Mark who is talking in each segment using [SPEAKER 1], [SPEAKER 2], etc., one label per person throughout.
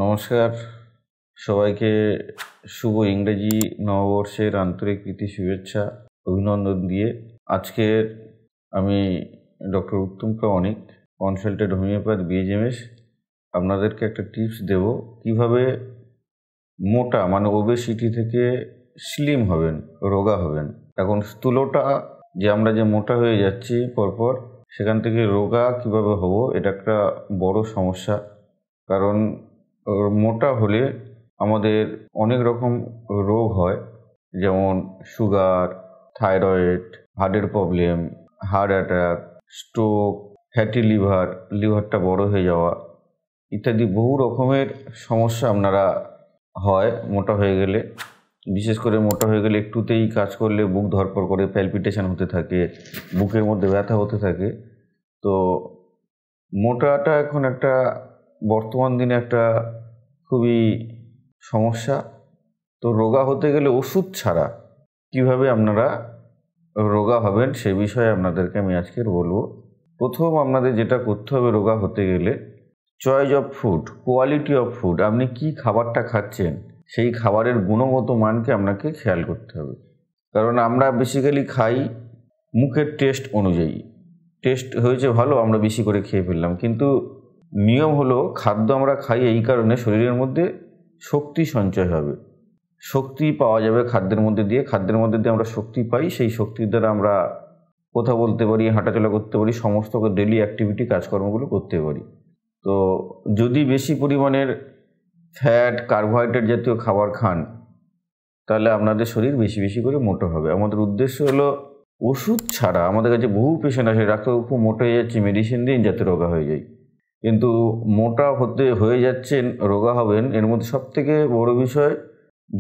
[SPEAKER 1] নমস্কার সবাইকে শুভ ইংরেজি নববর্ষের আন্তরিক প্রীতি শুভেচ্ছা অভিনন্দন দিয়ে আজকের আমি ডক্টর উত্তম প্রামাণিক কনসালটেন্ট হোমিওপ্যাথ বিএজএমএস আপনাদেরকে একটা টিপস দেব কিভাবে মোটা মানে ওবেসিটি থেকে স্লিম হবেন, রোগা হবেন। এখন স্থূলতা যে আমরা যে মোটা হয়ে যাচ্ছি পরপর, সেখান থেকে রোগা কিভাবে হব, এটা একটা বড় সমস্যা। কারণ মোটা হলে আমাদের অনেক রকম রোগ হয়, যেমন সুগার, থাইরয়েড, হার্টের problem, heart attack, stroke, fatty লিভারটা বড় হয়ে যাওয়া ইত্যাদি বহু রকমের সমস্যা আপনারা হয় মোটা হয়ে গেলে। বিশেষ করে মোটা হয়ে গেলে একটুতেই কাজ করলে বুক ধড়ফড় করে, প্যালপিটেশন হতে থাকে, বুকের মধ্যে ব্যথা হতে থাকে। তো মোটাটা এখন একটা বর্তমান দিনে একটা খুবই সমস্যা। তো রোগা হতে গেলে ওষুধ ছাড়া কিভাবে আপনারা রোগা হবেন সে বিষয়ে আপনাদেরকে আমি আজকের বলবো। প্রথম আপনাদের যেটা করতে হবে রোগা হতে গেলে, choice of food, quality of food, আপনি কি খাবারটা খাচ্ছেন সেই খাবারের গুণগত মানকে আপনাকে খেয়াল করতে হবে। কারণ আমরা বেসিক্যালি খাই মুখের টেস্ট অনুযায়ী। টেস্ট হয়েছে ভালো, আমরা বেশি করে খেয়ে ফেললাম, কিন্তু নিয়ম হলো খাদ্য আমরা খাই এই কারণে শরীরের মধ্যে শক্তি সঞ্চয় হবে, শক্তি পাওয়া যাবে খাদ্যের মধ্যে দিয়ে আমরা শক্তি পাই। সেই শক্তির দ্বারা আমরা কথা বলতে পারি, হাঁটাচলা করতে পারি, সমস্ত ডেলি অ্যাক্টিভিটি কাজকর্মগুলো করতে পারি। তো যদি বেশি পরিমাণের ফ্যাট, কার্বোহাইড্রেট জাতীয় খাবার খান তাহলে আপনাদের শরীর বেশি বেশি করে মোটা হবে। আমাদের উদ্দেশ্য হলো ওষুধ ছাড়া, আমাদের কাছে বহু পেশেন্ট আসে, ডাক্তারবাবু খুব মোটা হয়ে যাচ্ছে, মেডিসিন দিন যাতে রোগা হয়ে যায়। কিন্তু মোটা হয়ে যাচ্ছেন, রোগা হবেন, এর মধ্যে সবথেকে বড় বিষয়,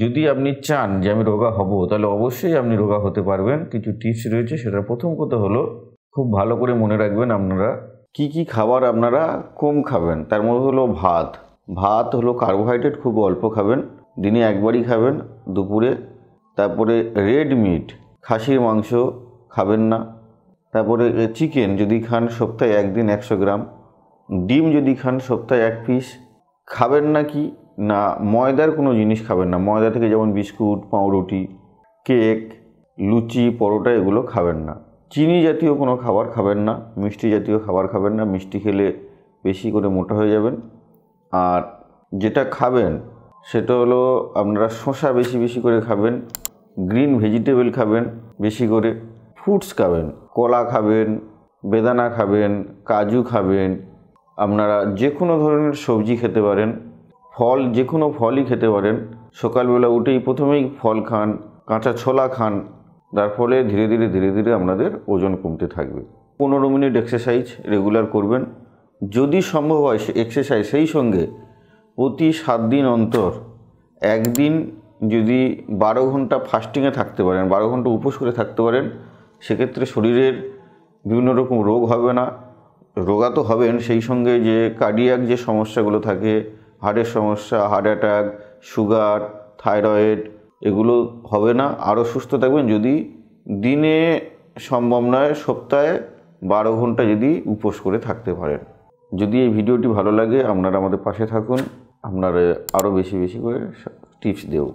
[SPEAKER 1] যদি আপনি চান যে আমি রোগা হব তাহলে অবশ্যই আপনি রোগা হতে পারবেন। কিছু টিপস রয়েছে। সেটার প্রথম কথা হলো, খুব ভালো করে মনে রাখবেন আপনারা কি কি খাবার আপনারা কম খাবেন। তার মধ্যে হলো ভাত হলো কার্বোহাইড্রেট খুব অল্প খাবেন, দিনে একবারই খাবেন দুপুরে। তারপরে রেড মিট, খাসির মাংস খাবেন না। তারপরে চিকেন যদি খান সপ্তাহে একদিন 100 গ্রাম। ডিম যদি খান সপ্তাহে 1 পিস খাবেন না। কি না, ময়দার কোনো জিনিস খাবেন না। ময়দা থেকে যেমন বিস্কুট, পাউরুটি, কেক, লুচি, পরোটা এগুলো খাবেন না। চিনি জাতীয় কোনো খাবার খাবেন না। মিষ্টি জাতীয় খাবার খাবেন না, মিষ্টি খেলে বেশি করে মোটা হয়ে যাবেন। আর যেটা খাবেন সেটা হলো আপনারা শসা বেশি বেশি করে খাবেন, গ্রিন ভেজিটেবল খাবেন বেশি করে, ফ্রুটস খাবেন, কলা খাবেন, বেদানা খাবেন, কাজু খাবেন, আপনারা যে কোনো ধরনের সবজি খেতে পারেন, ফল যে কোনো ফলই খেতে পারেন। সকালবেলা উঠেই প্রথমেই ফল খান, কাঁচা ছোলা খান। তার ফলে ধীরে ধীরে আপনাদের ওজন কমতে থাকবে। 15 মিনিট এক্সারসাইজ রেগুলার করবেন। যদি সম্ভব হয় এক্সারসাইজ সেই সঙ্গে প্রতি 7 দিন অন্তর একদিন যদি 12 ঘন্টা ফাস্টিংয়ে থাকতে পারেন, 12 ঘন্টা উপোস করে থাকতে পারেন, সেক্ষেত্রে শরীরের বিভিন্ন রকম রোগ হবে না। রোগা তো হবেন, সেই সঙ্গে যে কার্ডিয়াক যে সমস্যাগুলো থাকে, হার্টের সমস্যা, হার্ট অ্যাটাক, সুগার, থাইরয়েড, এগুলো হবে না। আরও সুস্থ থাকবেন যদি দিনে সম্ভব নয় সপ্তাহে 12 ঘন্টা যদি উপোস করে থাকতে পারেন। যদি এই ভিডিওটি ভালো লাগে আপনারা আমাদের পাশে থাকুন, আপনারা আরও বেশি বেশি করে টিপস দেব।